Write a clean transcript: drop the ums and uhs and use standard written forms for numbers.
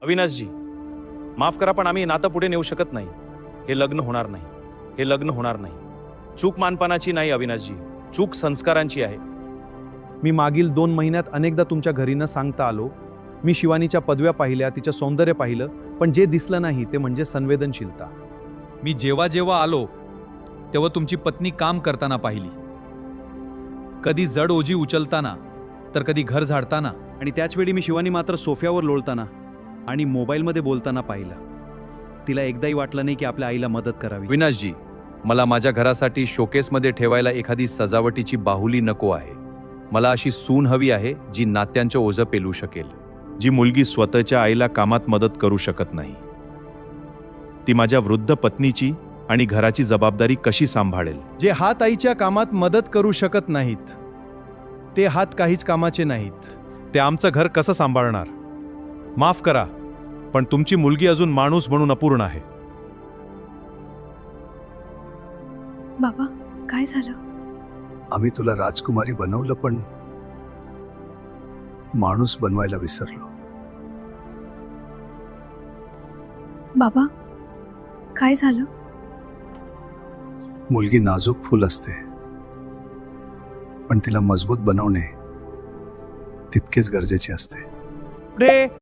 अविनाशजी, माफ करा पण आम्ही नातं पुढे नेऊ शकत नाही. हे लग्न होणार नाही. हे लग्न होणार नाही. चूक मानपणाची नाही अविनाशजी, चूक संस्कारांची आहे. मी मागील 2 महिन्यात अनेकदा तुमच्या घरी न सांगता आलो. मी शिवानीच्या पदव्या पाहिल्या, तिचं सौंदर्य पाहिलं, पण जे दिसलं नाही ते म्हणजे संवेदनशीलता. मी जेव्हा जेव्हा आलो तेव्हा तुमची पत्नी काम करताना पाहिली, कधी जड ओझी उचलताना तर कधी घर झाडताना. आणि त्याचवेळी मी शिवानी मात्र सोफ्यावर लोळताना आणि मोबाईलमध्ये बोलताना पाहिलं. तिला एकदाही वाटलं नाही की आपल्या आईला मदत करावी. विनाशजी, मला माझ्या घरासाठी शोकेसमध्ये ठेवायला एखादी सजावटीची बाहुली नको आहे. मला अशी सून हवी आहे जी नात्यांचं ओझं पेलू शकेल. जी मुलगी स्वतःच्या आईला कामात मदत करू शकत नाही, ती माझ्या वृद्ध पत्नीची आणि घराची जबाबदारी कशी सांभाळेल. जे हात आईच्या कामात मदत करू शकत नाहीत ते हात काहीच कामाचे नाहीत. ते आमचं घर कसं सांभाळणार. माफ करा पण तुमची मुलगी अजून माणूस म्हणून अपूर्ण आहे. बाबा, काय झालं? आम्ही तुला राजकुमारी बनवलं पण माणूस बनवायला विसरलो. बाबा, काय झालं? मुलगी नाजूक फूल असते, पण तिला मजबूत बनवणे तितकेच गरजेचे असते. पुढे